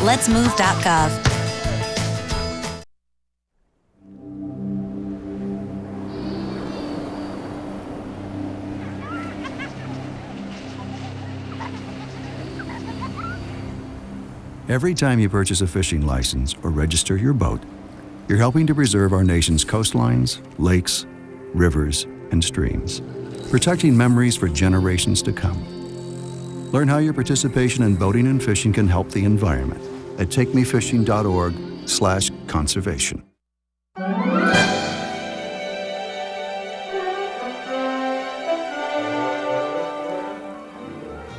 letsmove.gov. Every time you purchase a fishing license or register your boat, you're helping to preserve our nation's coastlines, lakes, rivers, and streams, protecting memories for generations to come. Learn how your participation in boating and fishing can help the environment at takemefishing.org/conservation.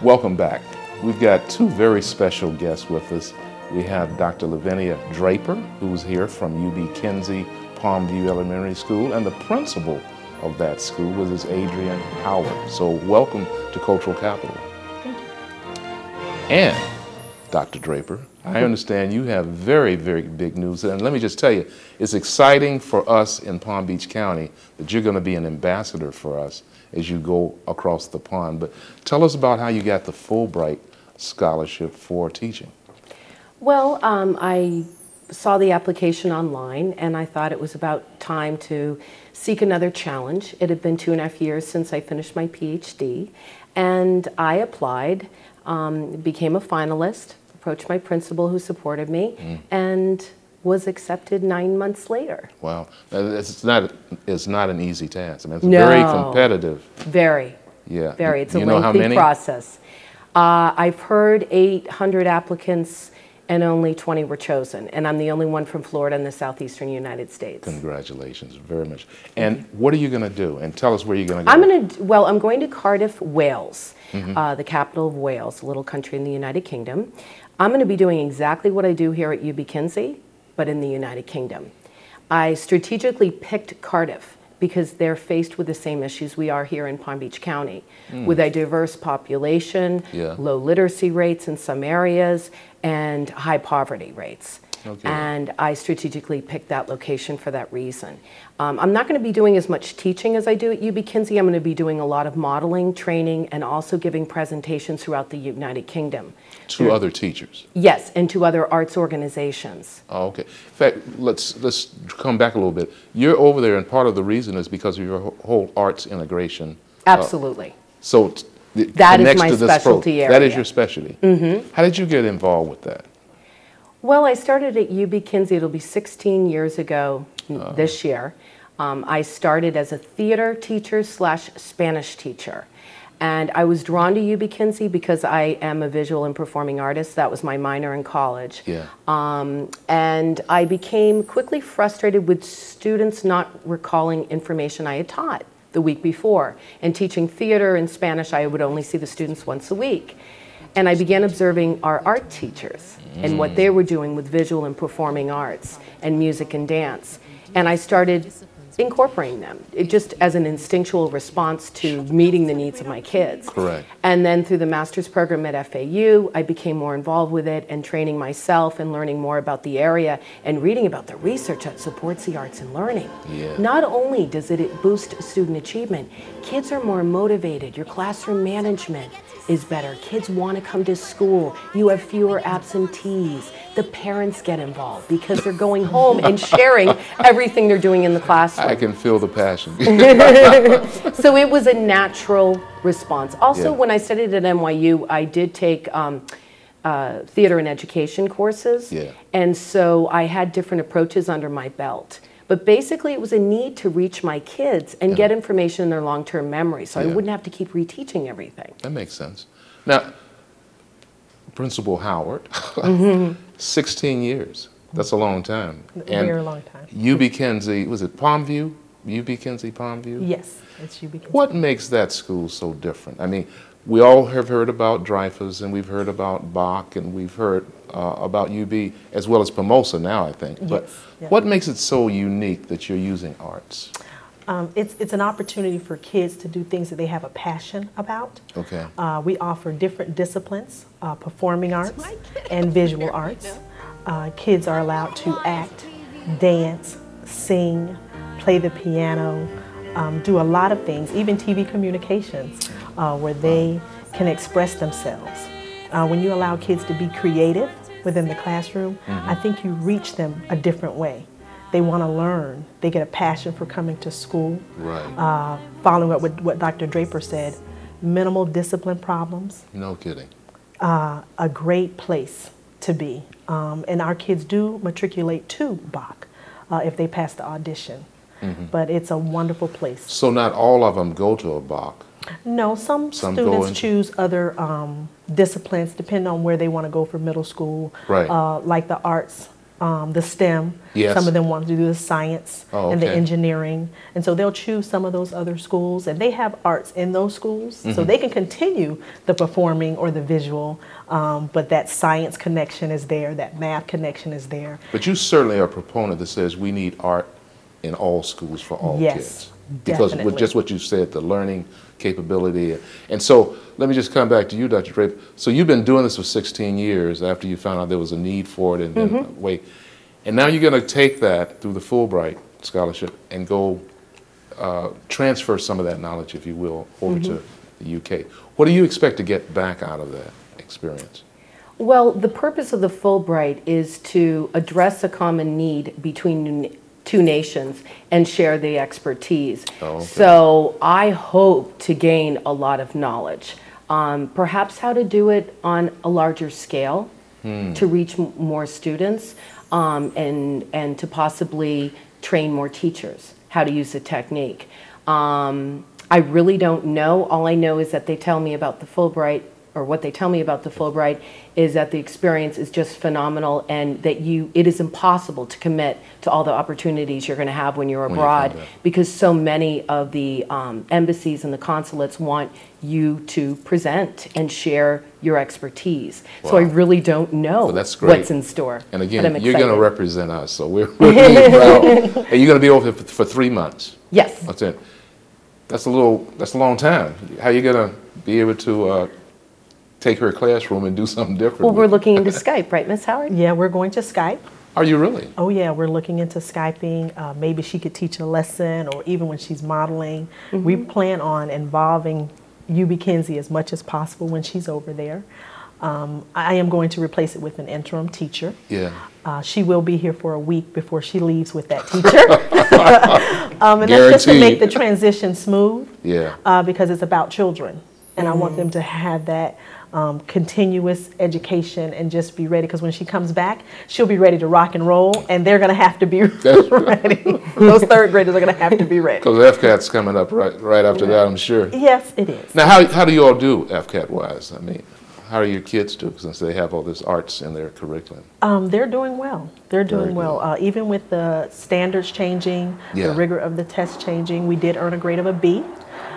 Welcome back. We've got two very special guests with us. We have Dr. Lavinia Draper, who's here from UB Kinsey Palmview Elementary School, and the principal of that school was Adrienne Howard. So welcome to Cultural Capital. Thank you. And Dr. Draper, I understand you have very, very big news. And let me just tell you, it's exciting for us in Palm Beach County that you're going to be an ambassador for us as you go across the pond. But tell us about how you got the Fulbright Scholarship for teaching. Well, I saw the application online and I thought it was about time to seek another challenge. It had been 2.5 years since I finished my PhD, and I applied, became a finalist, approached my principal who supported me, and was accepted 9 months later. Wow, it's not an easy task. I mean, it's very competitive. Very. Yeah. Very. It's a lengthy process. I've heard 800 applicants and only 20 were chosen, and I'm the only one from Florida in the southeastern United States. Congratulations, very much. And what are you going to do? And tell us where you're going to go. I'm going to Cardiff, Wales, the capital of Wales, a little country in the United Kingdom. I'm going to be doing exactly what I do here at UB Kinsey, but in the United Kingdom. I strategically picked Cardiff because they're faced with the same issues we are here in Palm Beach County, with a diverse population, low literacy rates in some areas, and high poverty rates. Okay. And I strategically picked that location for that reason. I'm not going to be doing as much teaching as I do at UB Kinsey. I'm going to be doing a lot of modeling, training, and also giving presentations throughout the United Kingdom. To other teachers? Yes, and to other arts organizations. Oh, okay. In fact, let's come back a little bit. You're over there, and part of the reason is because of your whole arts integration. Absolutely. So that is my specialty area. That is your specialty. How did you get involved with that? Well, I started at UB Kinsey. It'll be 16 years ago this year. I started as a theater teacher / Spanish teacher. And I was drawn to UB Kinsey because I am a visual and performing artist. That was my minor in college. Yeah. And I became quickly frustrated with students not recalling information I had taught the week before. And teaching theater and Spanish, I would only see the students once a week. And I began observing our art teachers and what they were doing with visual and performing arts and music and dance. And I started incorporating them, just as an instinctual response to meeting the needs of my kids. Correct. And then through the master's program at FAU, I became more involved with it and training myself and learning more about the area and reading about the research that supports the arts and learning. Yeah. Not only does it boost student achievement, kids are more motivated. Your classroom management is better. Kids want to come to school. You have fewer absentees. The parents get involved because they're going home and sharing everything they're doing in the classroom. I can feel the passion. So it was a natural response. Also, when I studied at NYU, I did take theater and education courses. Yeah. And so I had different approaches under my belt. But basically, it was a need to reach my kids and get information in their long-term memory, so I wouldn't have to keep reteaching everything. That makes sense. Now, Principal Howard, 16 years. That's a long time. Very long time. UB Kinsey, was it Palmview? UB Kinsey Palmview? Yes, it's UB Kinsey. What makes that school so different? I mean, we all have heard about Dreyfus, and we've heard about Bach, and we've heard about UB, as well as Pomosa now, I think. But what makes it so unique that you're using arts? It's an opportunity for kids to do things that they have a passion about. Okay. We offer different disciplines, performing arts and visual arts. Kids are allowed to act, dance, sing, play the piano, do a lot of things, even TV communications, where they can express themselves. When you allow kids to be creative within the classroom, I think you reach them a different way. They want to learn. They get a passion for coming to school. Right. Following up with what Dr. Draper said, minimal discipline problems. No kidding. A great place to be. And our kids do matriculate to Bach if they pass the audition. But it's a wonderful place. So not all of them go to a Bach? No, some students choose other disciplines depending on where they want to go for middle school. Right. Like the arts, the STEM. Yes. Some of them want to do the science and the engineering. And so they'll choose some of those other schools. And they have arts in those schools. So they can continue the performing or the visual. But that science connection is there. That math connection is there. But you certainly are a proponent that says we need art in all schools for all kids. Because with just what you said, the learning capability. And so let me just come back to you, Dr. Draper. So you've been doing this for 16 years after you found out there was a need for it. And now you're going to take that through the Fulbright Scholarship and go transfer some of that knowledge, if you will, over to the UK. What do you expect to get back out of that experience? Well, the purpose of the Fulbright is to address a common need between two nations and share the expertise. So I hope to gain a lot of knowledge, perhaps how to do it on a larger scale to reach more students, and to possibly train more teachers how to use the technique. I really don't know. All I know is that they tell me about the Fulbright, or what they tell me about the Fulbright is that the experience is just phenomenal, and that it is impossible to commit to all the opportunities you're going to have when you're abroad, because so many of the embassies and the consulates want you to present and share your expertise. So I really don't know what's in store. And again, you're going to represent us, so we're really proud. And you're going to be over for 3 months. Yes. That's it. That's a long time. How are you going to be able to take her classroom and do something different? Well, we're looking into Skype, right, Miss Howard? Yeah, we're going to Skype. Are you really? Oh yeah, we're looking into Skyping. Maybe she could teach a lesson, or even when she's modeling. We plan on involving UB Kinsey as much as possible when she's over there. I am going to replace it with an interim teacher. Yeah. She will be here for a week before she leaves with that teacher. And that's just to make the transition smooth. Yeah. Because it's about children. And I want them to have that continuous education and just be ready, because when she comes back, she'll be ready to rock and roll, and they're going to have to be ready. Those third graders are going to have to be ready. Because FCAT's coming up right after that, I'm sure. Yes, it is. Now, how do you all do FCAT-wise? I mean, how do your kids do, since they have all this arts in their curriculum? They're doing well. They're doing well. Even with the standards changing, the rigor of the test changing, we did earn a grade of a B.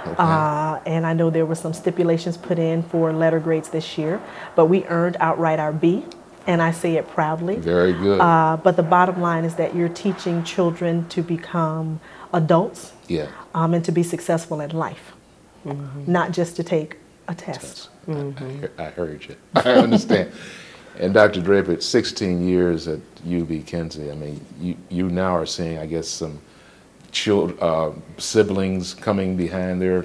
And I know there were some stipulations put in for letter grades this year, but we earned outright our B, and I say it proudly. Very good. But the bottom line is that you're teaching children to become adults, and to be successful in life, not just to take a test. I heard you. I understand. And Dr. Draper, 16 years at UB Kinsey, I mean, you now are seeing, I guess, some siblings coming behind their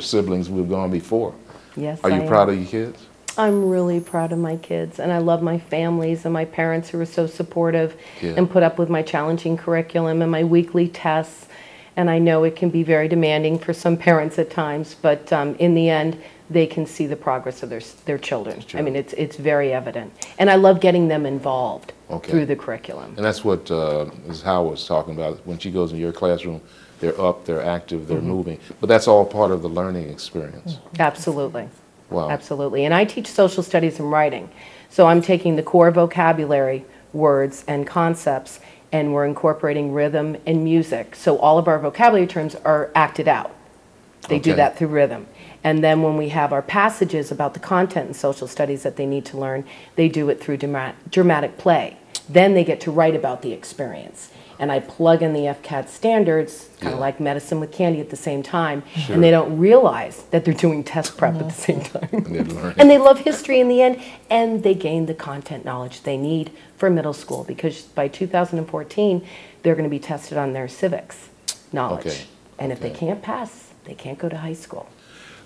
siblings who've gone before. Yes, Are you proud of your kids? I'm really proud of my kids, and I love my families and my parents who are so supportive and put up with my challenging curriculum and my weekly tests. And I know it can be very demanding for some parents at times, but in the end, they can see the progress of their children. I mean, it's very evident. And I love getting them involved through the curriculum. And that's what Ms. Howard was talking about. When she goes in your classroom, they're up, they're active, they're moving. But that's all part of the learning experience. Absolutely. Wow. Absolutely. And I teach social studies and writing. So I'm taking the core vocabulary, words, and concepts, and we're incorporating rhythm and music. So all of our vocabulary terms are acted out. They do that through rhythm. And then when we have our passages about the content in social studies that they need to learn, they do it through dramatic play. Then they get to write about the experience. And I plug in the FCAT standards, kind of like medicine with candy at the same time, and they don't realize that they're doing test prep at the same time. And they love history in the end, and they gain the content knowledge they need for middle school, because by 2014, they're going to be tested on their civics knowledge. And if they can't pass, they can't go to high school.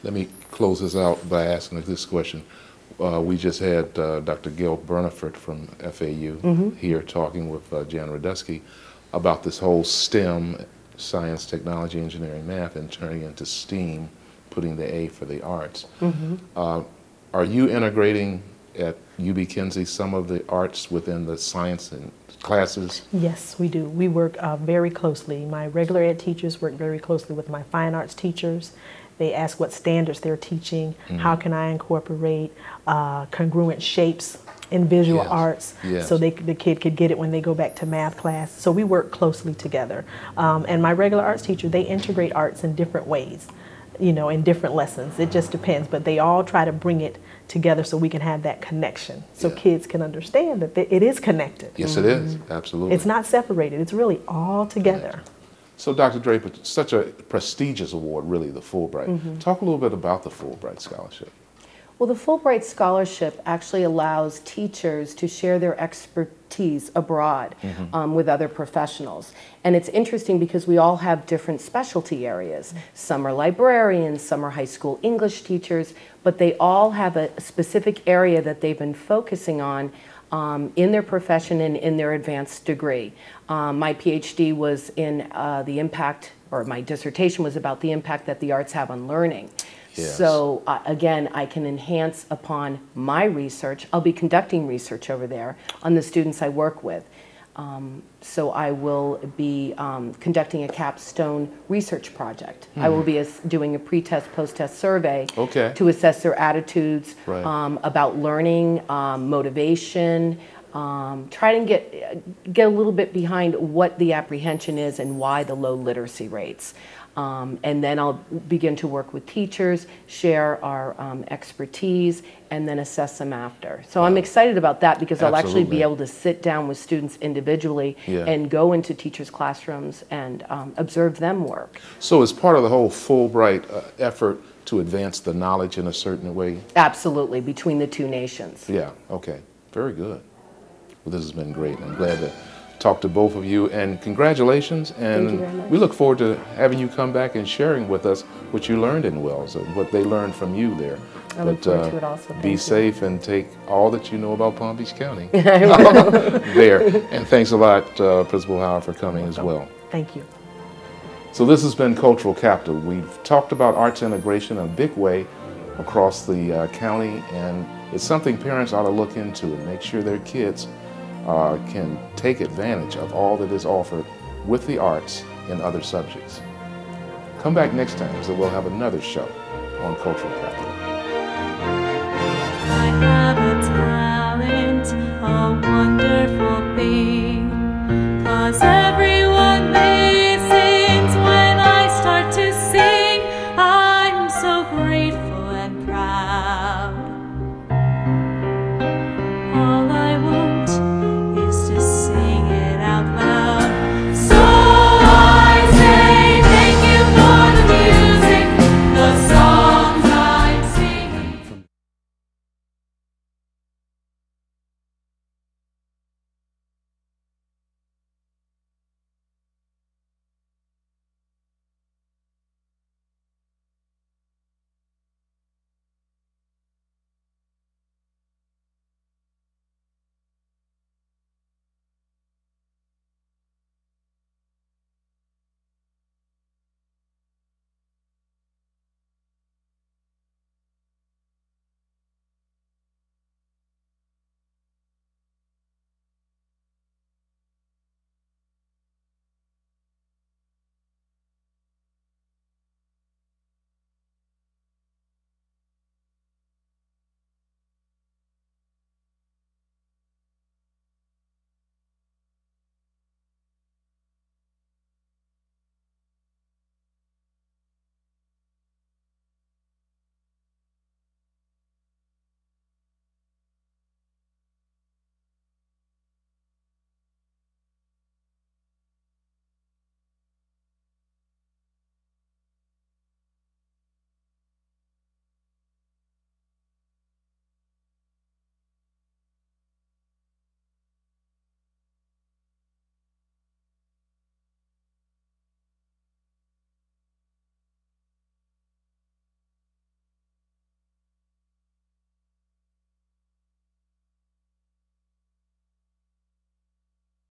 Let me close this out by asking this question. We just had Dr. Gil Bernifert from FAU here talking with Jan Radusky about this whole STEM, science, technology, engineering, math, and turning into STEAM, putting the A for the arts. Are you integrating at UB Kinsey some of the arts within the science and classes? Yes, we do. We work very closely. My regular ed teachers work very closely with my fine arts teachers. They ask what standards they're teaching, how can I incorporate congruent shapes in visual arts so the kid could get it when they go back to math class. So we work closely together. And my regular arts teacher, they integrate arts in different ways, you know, in different lessons. It just depends, but they all try to bring it together so we can have that connection, so kids can understand that it is connected. Yes, it is, absolutely. It's not separated, it's really all together. So Dr. Draper, such a prestigious award, really, the Fulbright. Talk a little bit about the Fulbright Scholarship. Well, the Fulbright Scholarship actually allows teachers to share their expertise abroad with other professionals. And it's interesting because we all have different specialty areas. Some are librarians, some are high school English teachers, but they all have a specific area that they've been focusing on in their profession and in their advanced degree. My PhD was in the impact, or my dissertation was about the impact that the arts have on learning. Yes. So again, I can enhance upon my research. I'll be conducting research over there on the students I work with. So I will be conducting a capstone research project. I will be doing a pre-test, post-test survey to assess their attitudes about learning, motivation, try to get a little bit behind what the apprehension is and why the low literacy rates. And then I'll begin to work with teachers, share our expertise, and then assess them after. So I'm excited about that because I'll actually be able to sit down with students individually and go into teachers' classrooms and observe them work. So as part of the whole Fulbright effort to advance the knowledge in a certain way? Absolutely, between the two nations. Yeah, okay, very good. Well, this has been great. I'm glad to talk to both of you, and congratulations, and thank you very much. We look forward to having you come back and sharing with us what you learned in Wells and what they learned from you there. I look forward to it also. Be safe and take all that you know about Palm Beach County there. And thanks a lot, Principal Howard, for coming as well. Thank you. So this has been Cultural Capital. We've talked about arts integration in a big way across the county, and it's something parents ought to look into and make sure their kids can take advantage of all that is offered with the arts in other subjects. Come back next time, so we'll have another show on Cultural Capital. I have a talent, a wonder.